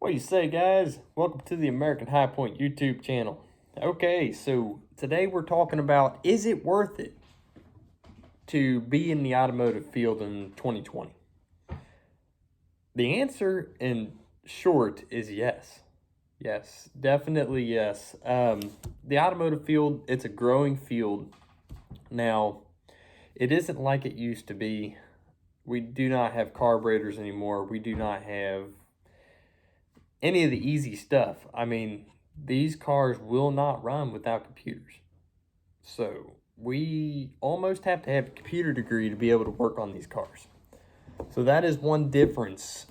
What do you say, guys? Welcome to the American High Point YouTube channel. Okay, so today we're talking about, is it worth it to be in the automotive field in 2020? The answer in short is yes. Yes, definitely yes. The automotive field, it's a growing field. Now, it isn't like it used to be. We do not have carburetors anymore. We do not have any of the easy stuff. I mean, these cars will not run without computers. So we almost have to have a computer degree to be able to work on these cars. So that is one difference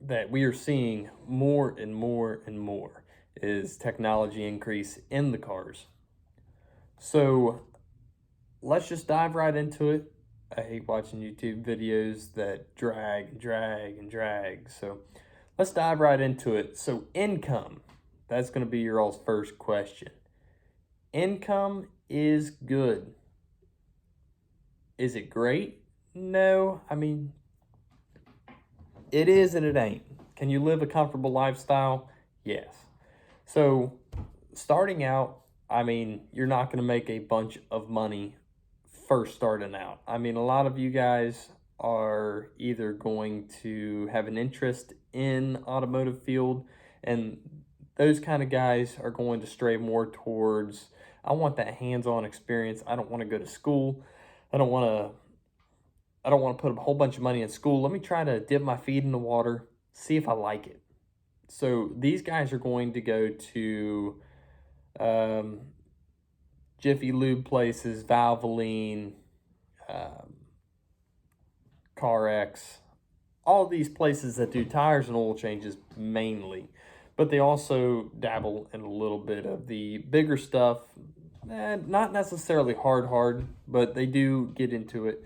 that we are seeing more and more and more is technology increase in the cars. So let's just dive right into it. I hate watching YouTube videos that drag and drag and drag. So let's dive right into it. So income, that's going to be your all's first question. Income is good. Is it great? No. I mean, it is and it ain't. Can you live a comfortable lifestyle? Yes. So starting out, I mean, you're not going to make a bunch of money first starting out. I mean, a lot of you guys are either going to have an interest in automotive field, and those kind of guys are going to stray more towards, I want that hands-on experience. I don't want to go to school. I don't want to put a whole bunch of money in school. Let me try to dip my feet in the water, see if I like it. So these guys are going to go to um, Jiffy Lube places, Valvoline, um, CarX, all these places that do tires and oil changes mainly. But they also dabble in a little bit of the bigger stuff, not necessarily hard, but they do get into it.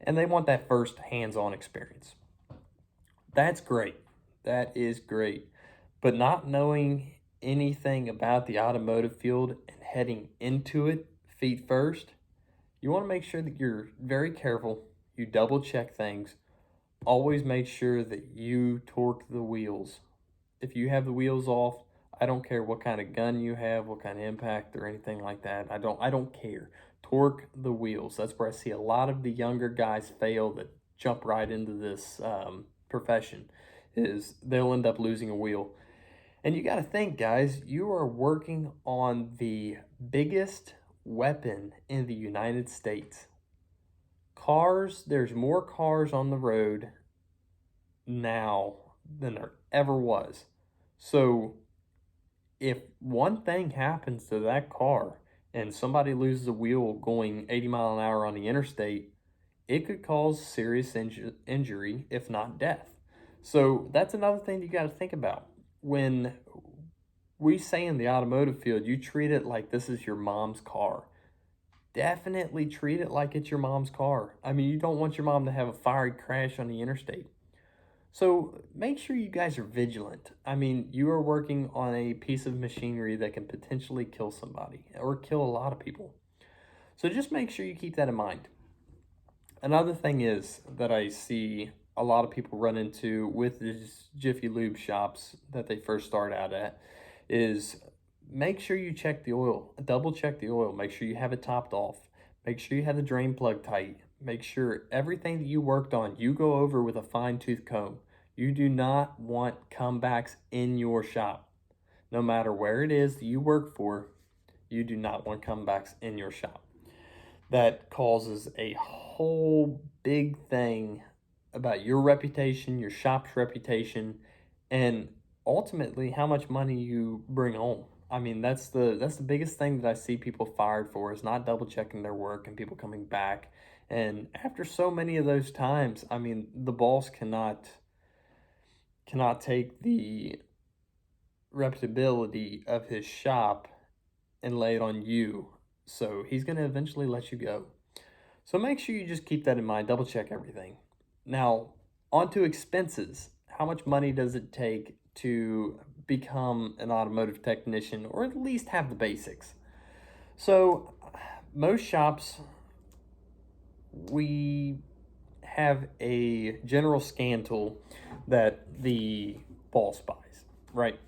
And they want that first hands-on experience. That's great. That is great. But not knowing anything about the automotive field and heading into it feet first, you want to make sure that you're very careful. You double check things. Always make sure that you torque the wheels. If you have the wheels off, I don't care what kind of gun you have, what kind of impact or anything like that. I don't care. Torque the wheels. That's where I see a lot of the younger guys fail that jump right into this profession, is they'll end up losing a wheel. And you got to think, guys, you are working on the biggest weapon in the United States. Cars, there's more cars on the road now than there ever was. So if one thing happens to that car and somebody loses a wheel going 80 mile an hour on the interstate, it could cause serious injury, if not death. So that's another thing you got to think about. When we say in the automotive field, you treat it like this is your mom's car. Definitely treat it like it's your mom's car. I mean, you don't want your mom to have a fiery crash on the interstate. So make sure you guys are vigilant. I mean, you are working on a piece of machinery that can potentially kill somebody or kill a lot of people. So just make sure you keep that in mind. Another thing is that I see a lot of people run into with these Jiffy Lube shops that they first start out at is make sure you check the oil, double check the oil, make sure you have it topped off, make sure you have the drain plug tight, make sure everything that you worked on, you go over with a fine-tooth comb. You do not want comebacks in your shop. No matter where it is that you work for, you do not want comebacks in your shop. That causes a whole big thing about your reputation, your shop's reputation, and ultimately how much money you bring home. I mean, that's the biggest thing that I see people fired for, is not double checking their work and people coming back. And after so many of those times, I mean, the boss cannot take the reputability of his shop and lay it on you. So he's going to eventually let you go. So make sure you just keep that in mind. Double check everything. Now, on to expenses. How much money does it take to become an automotive technician, or at least have the basics? So most shops, we have a general scan tool that the false buys, right?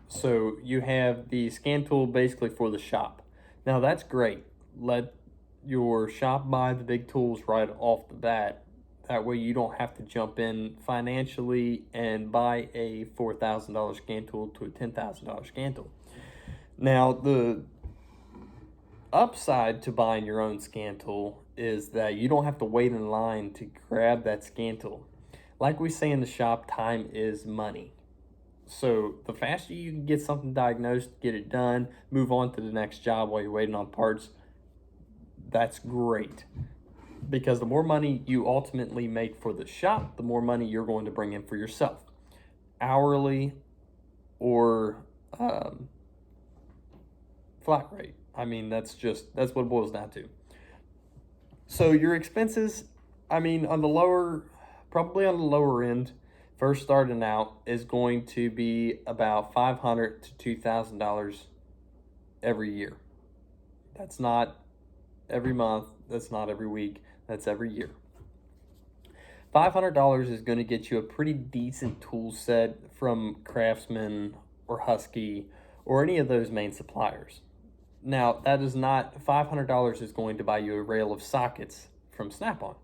So you have the scan tool basically for the shop. Now that's great. Let your shop buy the big tools right off the bat. That way you don't have to jump in financially and buy a $4,000 scan tool to a $10,000 scan tool. Now, the upside to buying your own scan tool is that you don't have to wait in line to grab that scan tool. Like we say in the shop, time is money. So the faster you can get something diagnosed, get it done, move on to the next job while you're waiting on parts, that's great. Because the more money you ultimately make for the shop, the more money you're going to bring in for yourself. Hourly or flat rate. I mean, that's what it boils down to. So your expenses, I mean, probably on the lower end, first starting out, is going to be about $500 to $2,000 every year. That's not every month. That's not every week. That's every year. $500 is going to get you a pretty decent tool set from Craftsman or Husky or any of those main suppliers. Now, that is not, $500 is going to buy you a rail of sockets from Snap-on.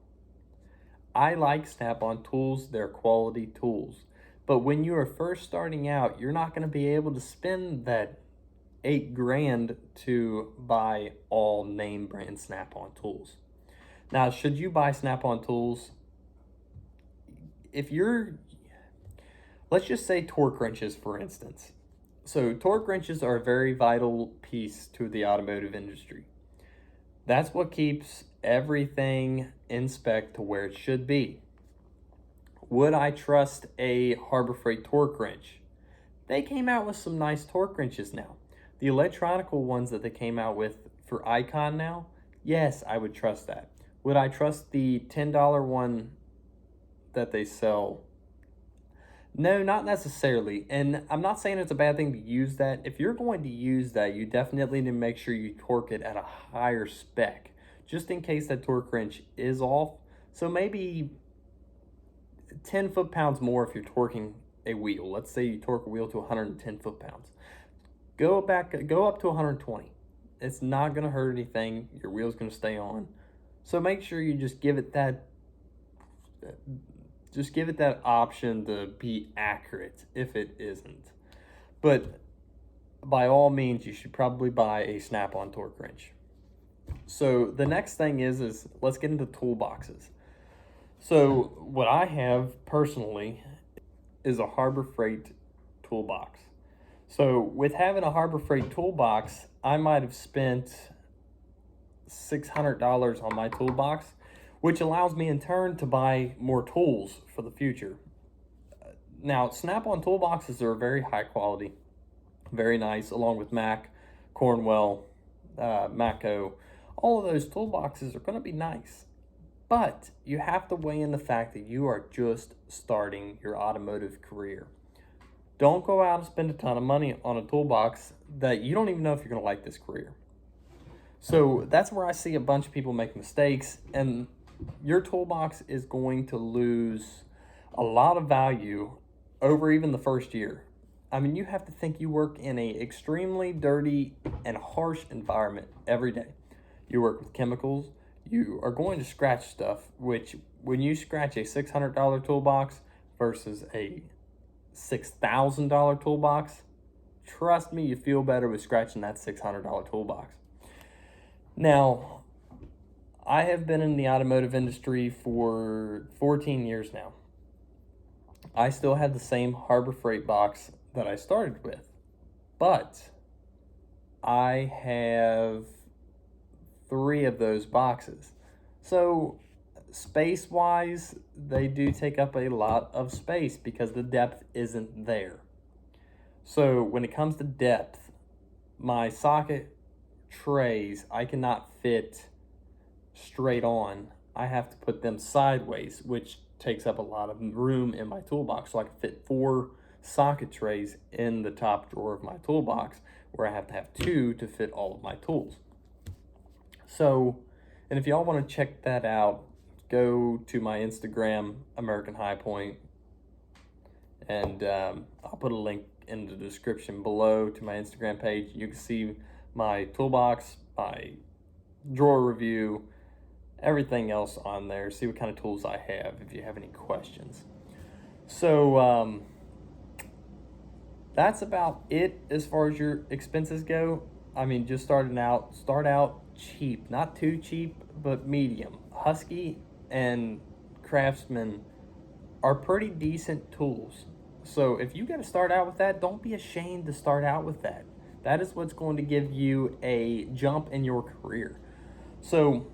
I like Snap-on tools, they're quality tools. But when you are first starting out, you're not going to be able to spend that $8,000 to buy all name brand Snap-on tools. Now, should you buy Snap-on tools? Let's just say torque wrenches, for instance. So torque wrenches are a very vital piece to the automotive industry. That's what keeps everything in spec to where it should be. Would I trust a Harbor Freight torque wrench? They came out with some nice torque wrenches now. The electronical ones that they came out with for Icon now, yes, I would trust that. Would I trust the $10 one that they sell? No, not necessarily. And I'm not saying it's a bad thing to use that. If you're going to use that, you definitely need to make sure you torque it at a higher spec, just in case that torque wrench is off. So maybe 10 foot-pounds more if you're torquing a wheel. Let's say you torque a wheel to 110 foot-pounds. Go up to 120. It's not going to hurt anything. Your wheel's going to stay on. So make sure you just give it that option to be accurate if it isn't. But by all means, you should probably buy a Snap-on torque wrench. So the next thing is let's get into toolboxes. So what I have personally is a Harbor Freight toolbox. So with having a Harbor Freight toolbox, I might have spent $600 on my toolbox, which allows me in turn to buy more tools for the future. Now, Snap-on toolboxes are very high quality, very nice, along with Mac, Cornwell, Matco. All of those toolboxes are going to be nice. But you have to weigh in the fact that you are just starting your automotive career. Don't go out and spend a ton of money on a toolbox that you don't even know if you're going to like this career. So that's where I see a bunch of people make mistakes, and your toolbox is going to lose a lot of value over even the first year. I mean, you have to think you work in a extremely dirty and harsh environment every day. You work with chemicals. You are going to scratch stuff, which when you scratch a $600 toolbox versus a $6,000 toolbox, trust me, you feel better with scratching that $600 toolbox. Now, I have been in the automotive industry for 14 years now. I still have the same Harbor Freight box that I started with, but I have 3 of those boxes. So space-wise, they do take up a lot of space because the depth isn't there. So when it comes to depth, my socket trays, I cannot fit straight on. I have to put them sideways, which takes up a lot of room in my toolbox. So I can fit 4 socket trays in the top drawer of my toolbox, where I have to have 2 to fit all of my tools. So, and if y'all want to check that out, go to my Instagram, American High Point, And I'll put a link in the description below to my Instagram page. You can see my toolbox, my drawer review, everything else on there. See what kind of tools I have if you have any questions. So that's about it as far as your expenses go. I mean, just start out cheap, not too cheap, but medium. Husky and Craftsman are pretty decent tools. So if you got to start out with that, don't be ashamed to start out with that. That is what's going to give you a jump in your career. So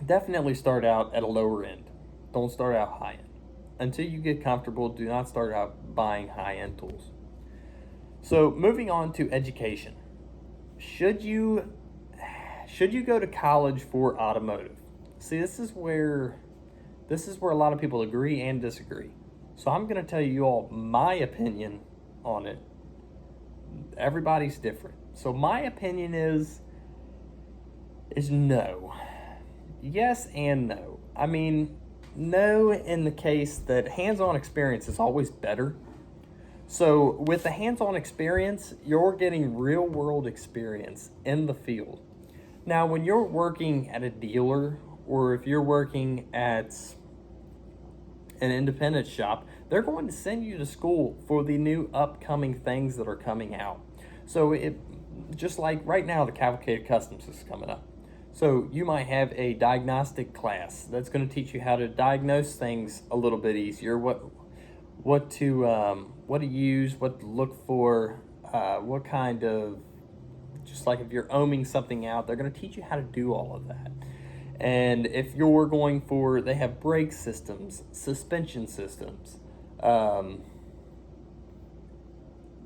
definitely start out at a lower end. Don't start out high end. Until you get comfortable, do not start out buying high end tools. So moving on to education. Should you go to college for automotive? See, this is where a lot of people agree and disagree. So I'm going to tell you all my opinion on it. Everybody's different. So my opinion is no. Yes and no. I mean, no in the case that hands-on experience is always better. So with the hands-on experience, you're getting real-world experience in the field. Now, when you're working at a dealer or if you're working at an independent shop, they're going to send you to school for the new upcoming things that are coming out. So it just like right now, the Cavalcade Customs is coming up. So you might have a diagnostic class that's going to teach you how to diagnose things a little bit easier. What to use, what to look for, what kind of, just like if you're ohming something out, they're going to teach you how to do all of that. And if you're going for, they have brake systems, suspension systems.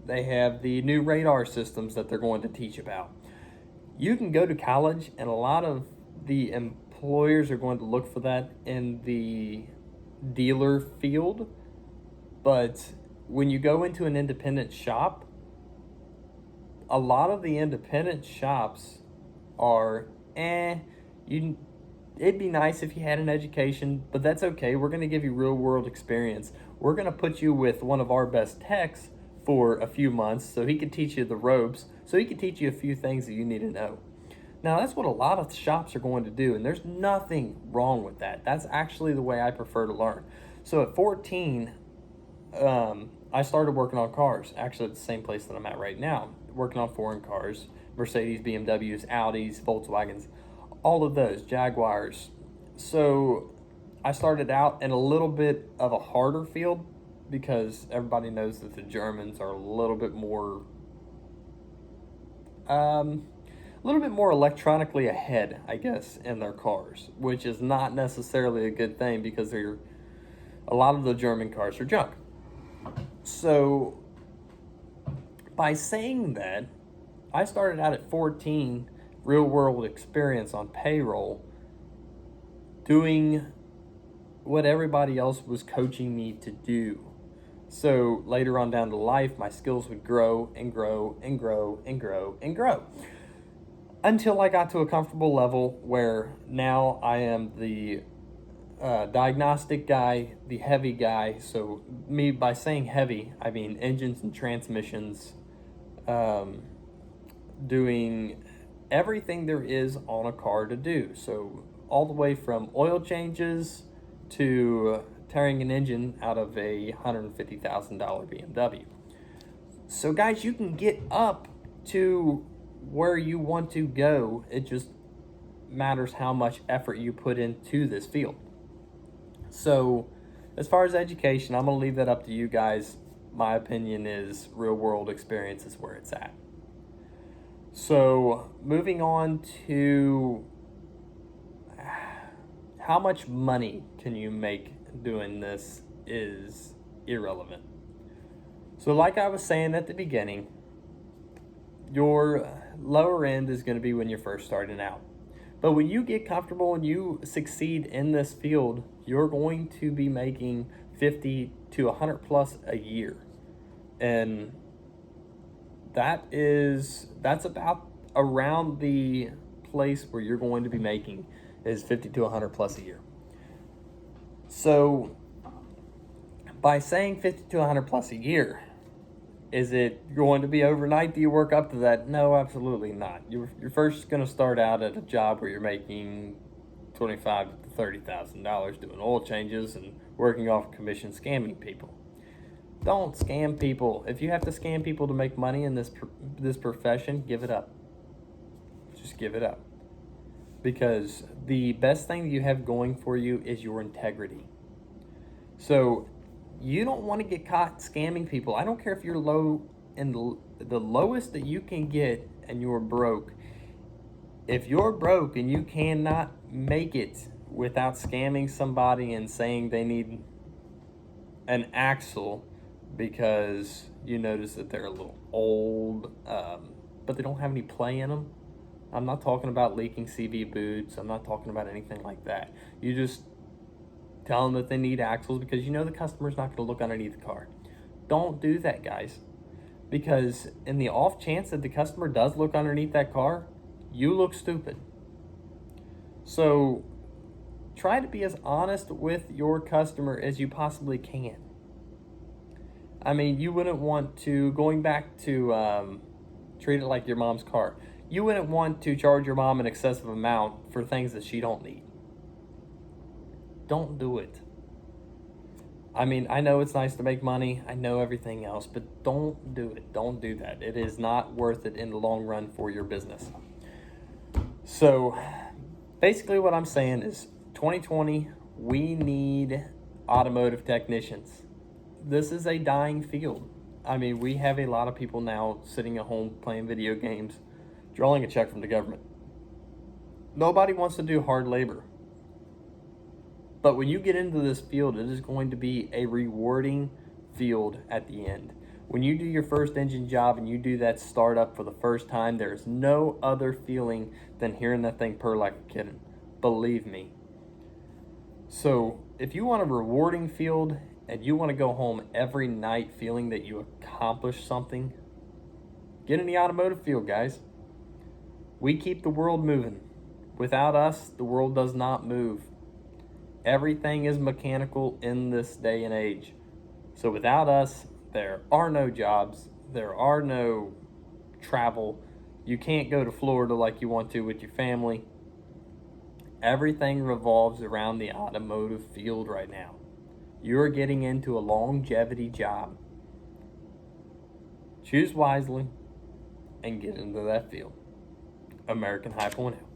They have the new radar systems that they're going to teach about. You can go to college, and a lot of the employers are going to look for that in the dealer field. But when you go into an independent shop, a lot of the independent shops are, it'd be nice if you had an education, but that's okay. We're going to give you real world experience. We're going to put you with one of our best techs for a few months so he can teach you the ropes, so he can teach you a few things that you need to know. Now, that's what a lot of shops are going to do, and there's nothing wrong with that. That's actually the way I prefer to learn. So at 14, I started working on cars, actually at the same place that I'm at right now, working on foreign cars, Mercedes, BMWs, Audis, Volkswagens, all of those, Jaguars. So I started out in a little bit of a harder field because everybody knows that the Germans are a little bit more electronically ahead, I guess, in their cars, which is not necessarily a good thing because a lot of the German cars are junk. So by saying that, I started out at 14, real world experience on payroll, doing what everybody else was coaching me to do. So later on down the life, my skills would grow and grow and grow and grow and grow until I got to a comfortable level where now I am the diagnostic guy, the heavy guy. So me, by saying heavy, I mean engines and transmissions, doing everything there is on a car to do. So all the way from oil changes to tearing an engine out of a $150,000 BMW. So guys, you can get up to where you want to go. It just matters how much effort you put into this field. So as far as education, I'm going to leave that up to you guys. My opinion is real world experience is where it's at. So moving on to how much money can you make doing this is irrelevant. So like I was saying at the beginning, your lower end is going to be when you're first starting out. But when you get comfortable and you succeed in this field, you're going to be making 50 to 100 plus a year. And that's about around the place where you're going to be making is 50 to 100 plus a year. So By saying 50 to 100 plus a year, is it going to be overnight? Do you work up to that? No, absolutely not. You're first going to start out at a job where you're making $25,000 to $30,000 doing oil changes and working off commission, scamming people. Don't scam people. If you have to scam people to make money in this profession, give it up. Just give it up. Because the best thing you have going for you is your integrity. So you don't want to get caught scamming people. I don't care if you're low in the lowest that you can get and you're broke. If you're broke and you cannot make it without scamming somebody and saying they need an axle because you notice that they're a little old, but they don't have any play in them. I'm not talking about leaking CV boots. I'm not talking about anything like that. You just tell them that they need axles because you know the customer's not going to look underneath the car. Don't do that, guys. Because in the off chance that the customer does look underneath that car, you look stupid. So try to be as honest with your customer as you possibly can. I mean, you wouldn't want to, going back to treat it like your mom's car, you wouldn't want to charge your mom an excessive amount for things that she don't need. Don't do it. I mean, I know it's nice to make money. I know everything else, but don't do it. Don't do that. It is not worth it in the long run for your business. So basically what I'm saying is 2020, we need automotive technicians. This is a dying field. I mean, we have a lot of people now sitting at home playing video games, drawing a check from the government. Nobody wants to do hard labor. But when you get into this field, it is going to be a rewarding field at the end. When you do your first engine job and you do that startup for the first time, there is no other feeling than hearing that thing purr like a kitten. Believe me. So if you want a rewarding field and you want to go home every night feeling that you accomplished something, get in the automotive field, guys. We keep the world moving. Without us, the world does not move. Everything is mechanical in this day and age. So without us, there are no jobs, there are no travel. You can't go to Florida like you want to with your family. Everything revolves around the automotive field right now. You're getting into a longevity job. Choose wisely and get into that field. American High Point out.